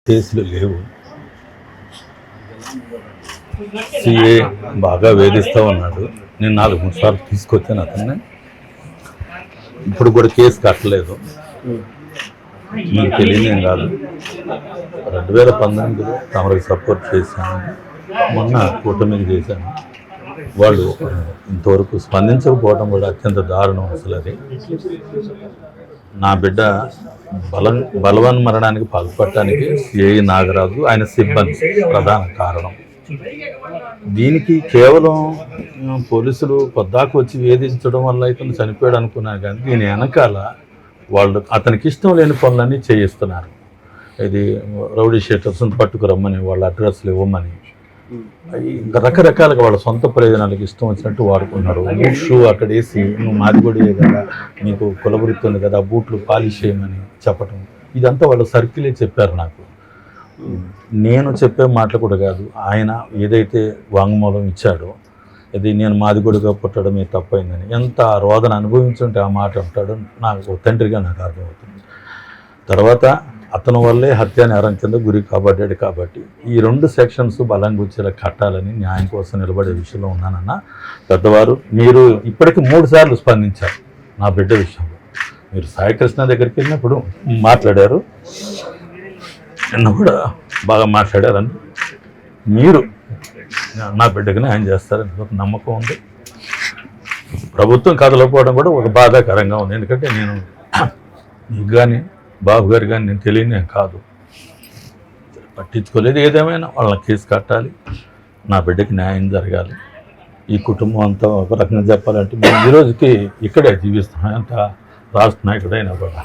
కేసులు లేవు. సిఏ బాగా వేధిస్తూ ఉన్నాడు. నేను 4-3 సార్లు తీసుకొచ్చాను అతన్ని. ఇప్పుడు కూడా కేసు కట్టలేదు. మీకు తెలియదేం కాదు. 2019లో తమరికి సపోర్ట్ చేశాను, మొన్న కూటమికి చేశాను. వాళ్ళు ఇంతవరకు స్పందించకపోవడం కూడా అత్యంత దారుణం. అసలు అది నా బిడ్డ బలవన్మరణానికి పాల్పడటానికి సిఐ నాగరాజు ఆయన సిబ్బంది ప్రధాన కారణం. దీనికి కేవలం పోలీసులు పొద్దాకు వచ్చి వేధించడం వల్ల ఇతను చనిపోయాడు అనుకున్నాను, కానీ దీని వెనకాల వాళ్ళు అతనికి ఇష్టం లేని పనులన్నీ చేయిస్తున్నారు. ఇది రౌడీ షీటర్స్ని పట్టుకురమ్మని, వాళ్ళ అడ్రస్లు ఇవ్వమని, ఇంకా రకరకాలుగా వాళ్ళ సొంత ప్రయోజనాలకు ఇష్టం వచ్చినట్టు వాడుకున్నారు. షూ అక్కడ వేసి నువ్వు మాదిగొడియే కదా, నీకు కులవృత్తి ఉంది కదా, బూట్లు పాలిష్ చేయమని చెప్పటం, ఇదంతా వాళ్ళ సర్కిలే చెప్పారు నాకు. నేను చెప్పే మాటలు కూడా కాదు, ఆయన ఏదైతే వాంగ్మూలం ఇచ్చాడో, ఇది నేను మాదిగొడిగా పుట్టడమే తప్పైందని ఎంత రోదన అనుభవించుంటే ఆ మాట అంటాడు. నాకు తండ్రిగా నాకు అర్థమవుతుంది. తర్వాత అతని వల్లే హత్య నేరం కింద గురి కాబడ్డాడు. కాబట్టి ఈ 2 సెక్షన్స్ బలంగా వచ్చేలా కట్టాలని న్యాయం కోసం నిలబడే విషయంలో ఉన్నానన్న. పెద్దవారు మీరు ఇప్పటికి 3 సార్లు స్పందించారు నా బిడ్డ విషయంలో. మీరు సాయికృష్ణ దగ్గరికి వెళ్ళినప్పుడు మాట్లాడారు, నిన్న కూడా బాగా మాట్లాడారని. మీరు నా బిడ్డకి న్యాయం చేస్తారని ఒక నమ్మకం ఉంది. ప్రభుత్వం కదలకపోవడం కూడా ఒక బాధాకరంగా ఉంది. ఎందుకంటే నేను నీకు కానీ బాబు గారు కానీ నేను తెలియని కాదు, పట్టించుకోలేదు. ఏదేమైనా వాళ్ళని కేసు కట్టాలి, నా బిడ్డకి న్యాయం జరగాలి. ఈ కుటుంబం అంతా ఒక రకంగా చెప్పాలంటే మేము ఈ రోజుకి ఇక్కడే జీవిస్తున్నాం, ఎంత రాష్ట్ర నాయకుడైనా కూడా.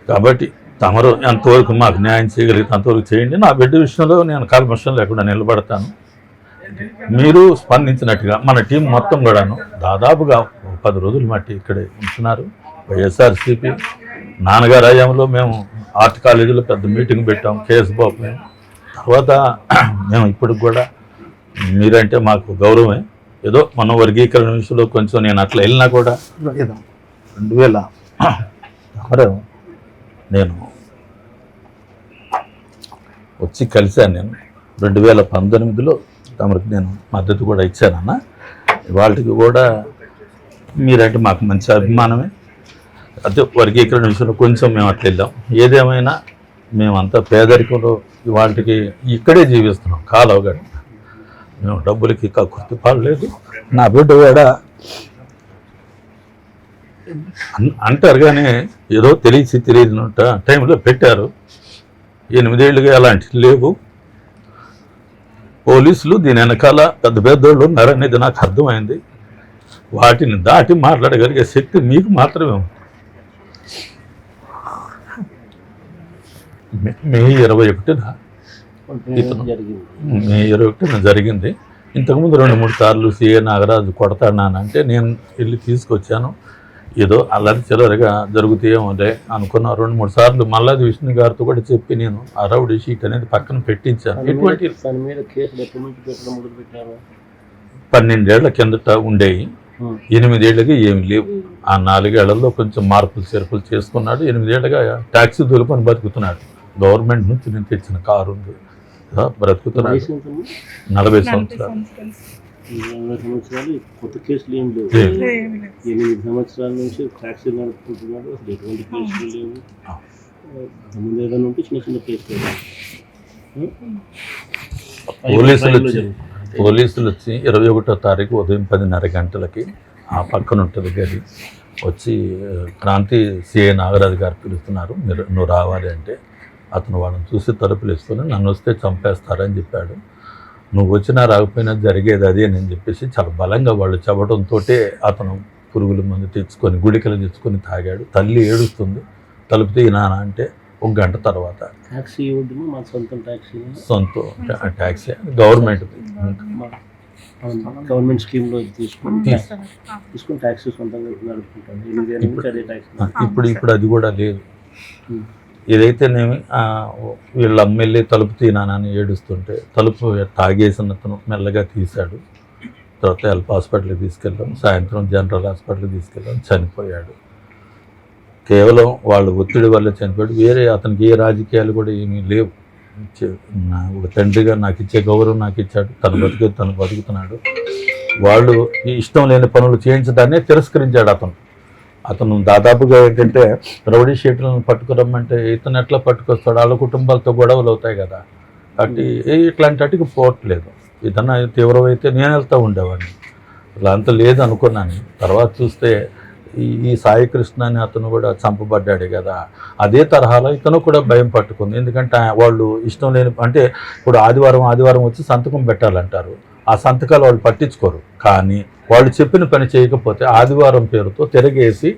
కాబట్టి తమరు ఎంతవరకు మాకు న్యాయం చేయగలిగితే అంతవరకు చేయండి. నా బిడ్డ విషయంలో నేను కల్మషం లేకుండా నిలబడతాను. మీరు స్పందించినట్టుగా మన టీం మొత్తం కూడాను దాదాపుగా 10 రోజులు మట్టి ఇక్కడే ఉంటున్నారు. వైఎస్ఆర్సీపీ నాన్నగారు హయాంలో మేము ఆర్ట్ కాలేజీలో పెద్ద మీటింగ్ పెట్టాం, కేఎస్ బాబు మేము. తర్వాత మేము ఇప్పుడు కూడా మీరంటే మాకు గౌరవమే. ఏదో మన వర్గీకరణ విషయంలో కొంచెం నేను అట్లా వెళ్ళినా కూడా 2000 నేను వచ్చి కలిశాను. నేను 2019లో తమరికి నేను మద్దతు కూడా ఇచ్చానన్న. వాళ్ళకి కూడా మీరంటే మాకు మంచి అభిమానమే. అదే వర్గీకరణ విషయంలో కొంచెం మేము అట్లా వెళ్ళాం. ఏదేమైనా మేమంతా పేదరికంలో వాళ్ళకి ఇక్కడే జీవిస్తున్నాం, కాలవగడ. మేము డబ్బులకి కక్కుర్తి పడలేదు. నా బిడ్డ కూడా అంటారు కానీ ఏదో తెలియని టైంలో పెట్టారు. 8 ఏళ్ళుగా అలాంటివి లేవు. పోలీసులు దీని వెనకాల పెద్ద పెద్దోళ్ళు ఉన్నారనేది నాకు అర్థమైంది. వాటిని దాటి మాట్లాడగలిగే శక్తి మీకు మాత్రమే ఉంది. మే 21న జరిగింది. ఇంతకుముందు 2-3 సార్లు సిఏ నాగరాజు కొడతాడానంటే నేను వెళ్ళి తీసుకొచ్చాను. ఏదో అల్లరి చిల్లరగా జరుగుతాయేమోలే అనుకున్న 2-3 సార్లు మల్లాది విష్ణు గారితో కూడా చెప్పి నేను ఆ రౌడీ షీట్ అనేది పక్కన పెట్టించాను. 12 ఏళ్ల కిందట ఉండేవి, 8 ఏళ్ళకి ఏమి లేవు. ఆ 4 ఏళ్లలో కొంచెం మార్పులు చేర్పులు చేసుకున్నాడు. 8 ఏళ్ళగా ట్యాక్సీ దొలుకొని బతుకుతున్నాడు. గవర్నమెంట్ నుంచి నేను తెచ్చిన కారు ఉంది, బ్రతుకుతున్నాడు. 40 సంవత్సరాలు. కొత్త కేసులు ఏం లేవు. 8 సంవత్సరాల నుంచి ట్యాక్సీ నడుపుకుంటున్నాడు. అసలు ఎటువంటి కేసులు లేవు. ముందు ఏదైనా ఉంటే చిన్న చిన్న కేసులు. పోలీసులు వచ్చి 21వ తారీఖు ఉదయం 10:30 గంటలకి ఆ పక్కన ఉంటుంది గది, వచ్చి క్రాంతి సిఐ నాగరాజు గారు పిలుస్తున్నారు, నువ్వు రావాలి అంటే అతను వాళ్ళని చూసి తలుపులు వేసుకొని నన్ను వస్తే చంపేస్తారని చెప్పాడు. నువ్వు వచ్చినా రాకపోయినా జరిగేది అది అని చెప్పేసి చాలా బలంగా వాళ్ళు చెప్పడంతో అతను పురుగుల మందు తెచ్చుకొని గుడికలు తెచ్చుకొని తాగాడు. తల్లి ఏడుస్తుంది, తలుపు తీయనానా అంటే 1 గంట తర్వాత సొంత ట్యాక్సీ గవర్నమెంట్ స్కీమ్లో తీసుకొని ట్యాక్సీ సొంతంగా నడుపుకుంటాను. ఇప్పుడు అది కూడా లేదు. ఏదైతేనేమి వీళ్ళ అమ్మెళ్ళి తలుపు తీనానని ఏడుస్తుంటే తలుపు తాగేసిన అతను మెల్లగా తీశాడు. తర్వాత హెల్ప్ హాస్పిటల్కి తీసుకెళ్ళాం, సాయంత్రం జనరల్ హాస్పిటల్కి తీసుకెళ్ళాం, చనిపోయాడు. కేవలం వాళ్ళ ఒత్తిడి వల్ల చనిపోయాడు. వేరే అతనికి ఏ రాజకీయాలు కూడా ఏమీ లేవు. ఒక తండ్రిగా నాకు ఇచ్చే గౌరవం నాకు ఇచ్చాడు. తను బతుకుతున్నాడు. వాళ్ళు ఈ ఇష్టం లేని పనులు చేయించడాన్ని తిరస్కరించాడు అతను దాదాపుగా ఏంటంటే రౌడీ షీట్లను పట్టుకురమ్మంటే ఇతను ఎట్లా పట్టుకొస్తాడు, వాళ్ళ కుటుంబాలతో గొడవలు అవుతాయి కదా. కాబట్టి ఇట్లాంటి వాటికి పోవట్లేదు. ఏదన్నా తీవ్రమైతే నేను వెళ్తూ ఉండేవాడిని. అట్లా అంత లేదు అనుకున్నాను. తర్వాత చూస్తే ఈ సాయికృష్ణ అని అతను కూడా చంపబడ్డాడు కదా. అదే తరహాలో ఇతను కూడా భయం పట్టుకుంది. ఎందుకంటే వాళ్ళు ఇష్టం లేని అంటే ఇప్పుడు ఆదివారం వచ్చి సంతకం పెట్టాలంటారు. ఆ సంతకాలు వాళ్ళు పట్టించుకోరు. కానీ వాళ్ళు చెప్పిన పని చేయకపోతే ఆదివారం పేరుతో తిరగేసి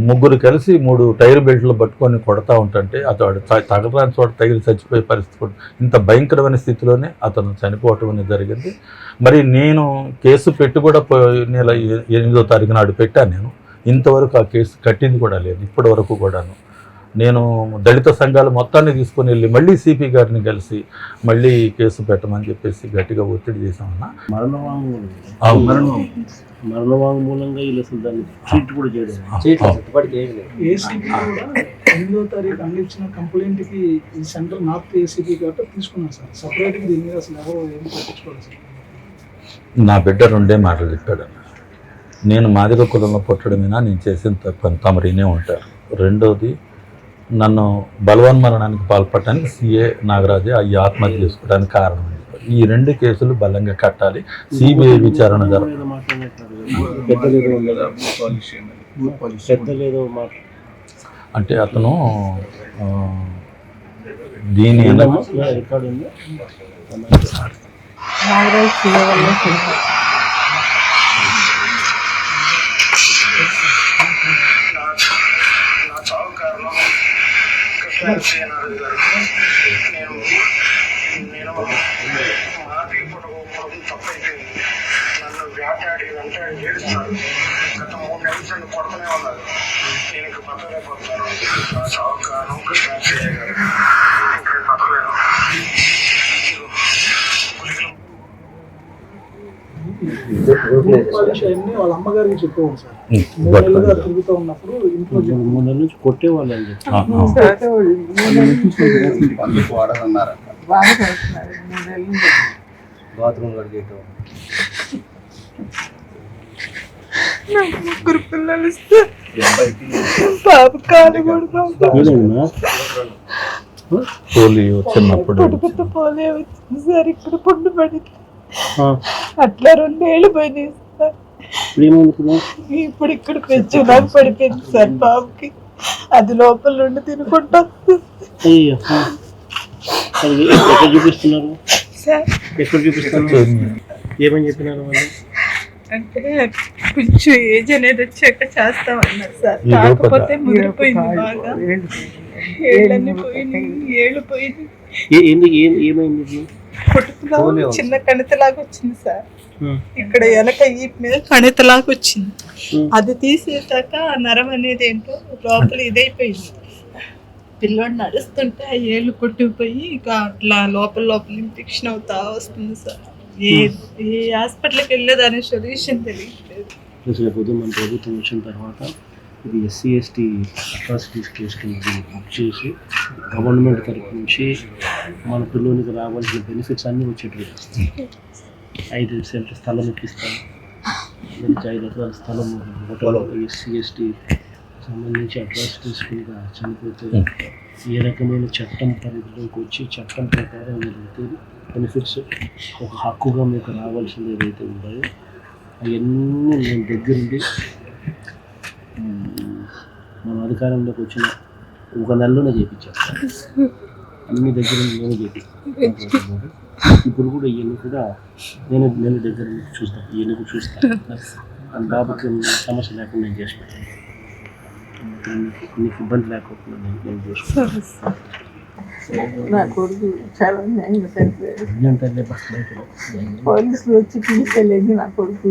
ముగ్గురు కలిసి 3 టైర్ బెల్ట్లు పట్టుకొని కొడతా ఉంటుంటే అతడు తగలరాని చోట తగిలి చచ్చిపోయే పరిస్థితి. ఇంత భయంకరమైన స్థితిలోనే అతను చనిపోవటం అనేది జరిగింది. మరి నేను కేసు పెట్టి కూడా నెల 8వ తారీఖు నాడు పెట్టాను. నేను ఇంతవరకు ఆ కేసు కట్టింది కూడా లేదు ఇప్పటి వరకు కూడాను. నేను దళిత సంఘాలు మొత్తాన్ని తీసుకొని వెళ్ళి మళ్ళీ సిపి గారిని కలిసి మళ్ళీ కేసు పెట్టమని చెప్పేసి గట్టిగా ఒత్తిడి చేశామన్నా. మరణవాంగ్మూలంగా వీళ్ళు అసలు దాన్ని ట్రీట్ కూడా చేయడం. 8వ తారీఖు అందించిన కంప్లైంట్కి ఈ సెంట్రల్ నార్త్ ఏసీపీ కాబట్టి తీసుకున్నాను సార్. సపరేట్గా దీని మీద అసలు ఎవరు ఏం పట్టించుకోవాలి సార్. నా బిడ్డ 2 మాటలు చెప్పాడు. నేను మాదిగ కులంలో పుట్టడమేనా, నేను చేసిన తప్పని తమరినే ఉంటారు. రెండోది, నన్ను బలవన్మరణానికి పాల్పడటానికి సిఏ నాగరాజే ఈ ఆత్మహత్య చేసుకోవడానికి కారణం. ఈ 2 కేసులు బలంగా కట్టాలి. సిబిఐ విచారణ జరగాలి. అంటే అతను దీని నేను మాది పొడవు తప్పైపోయింది. నన్ను వేటాడి చేస్తున్నారు. గత 3 నెలల నుండి కొడుతూనే ఉన్నారు. నేను ఇంక బతకలేకపోతున్నాను. నా చావు కారణం కృష్ణాచార్య గారు. ఇక్కడ బతకలేను. వాళ్ళ అమ్మగారికి చెప్పేవాడు సార్. 3 నెలలుగా తిరుగుతూ ఉన్నప్పుడు ఇంట్లో 3 నెలల నుంచి కొట్టేవాళ్ళు అని చెప్పి బాత్రూమ్ కడిగేయటం. ముగ్గురు పిల్లలు ఇస్తే బాబు కాలు కూడా పోలియో చిన్నప్పుడు పోలియో వచ్చింది సార్. ఇక్కడ పుండు పడింది. అట్లా 2 ఏళ్ళు పోయినాయి సార్. ఇప్పుడు ఇక్కడ పెంచులాగా పడిపోయింది సార్ బాబుకి. అది లోపల నుండి తినుకుంటా చూపిస్తున్నారు సార్. ఎక్కడ చూపిస్తున్నారు? ఏమని చెప్పినారు వాళ్ళు? అంటే కొంచెం ఏజ్ అనేది వచ్చాక చేస్తామన్నారు సార్. కాకపోతే ముదిరిపోయింది బాగా. ఏళ్ళన్నీ పోయినాయి. ఏళ్ళు పోయింది. ఏమైంది? పుట్టుకలో చిన్న కణితలాగా వచ్చింది సార్. ఇక్కడ వెనక ఈ మీద కణితలాగా వచ్చింది. అది తీసేసాక నరం అనేది ఏంటో లోపల ఇదైపోయింది. పిల్లోడు నడుస్తుంటే ఆ ఏళ్ళు కొట్టుకుపోయి ఇక అట్లా లోపల ఇన్ఫెక్షన్ అవుతా వస్తుంది సార్. ఏ హాస్పిటల్కి వెళ్ళేదాని సొల్యూషన్ తెలియట్లేదు. మన ప్రభుత్వం వచ్చిన తర్వాత ఇది SC ST atrocities case book చేసి గవర్నమెంట్ తరఫు నుంచి మన పిల్లోనికి రావాల్సిన బెనిఫిట్స్ అన్నీ వచ్చేటవి. 5 సెంట్ స్థలం ఇప్పిస్తాను, 5 ఎకరాల స్థలం SC ST సంబంధించి అట్రాసిటీస్ కింద చనిపోతే ఏ రకమైన చట్టం పరిధిలోకి వచ్చి చట్టం ప్రకారం ఏదైతే బెనిఫిట్స్ ఒక హక్కుగా మీకు రావాల్సింది ఏదైతే ఉన్నాయో అవన్నీ నేను దగ్గరుండి మన అధికారంలోకి వచ్చిన 1 నెలలోనే చేయించాను. అన్ని దగ్గర నేను చేయించాను. ఇప్పుడు కూడా ఇవన్నీ కూడా నేను దగ్గర చూస్తాను. ఇవన్నీ చూస్తాను. బాబుకి సమస్య లేకుండా నేను చేసి పెట్టాను. నీకు ఇబ్బంది లేకుండా నేను చూసుకుంటాను. నా కొడుకు చాలా న్యాయంగా చనిపోయాడు. పోలీసులు వచ్చి తీసుకెళ్ళేది నా కొడుకు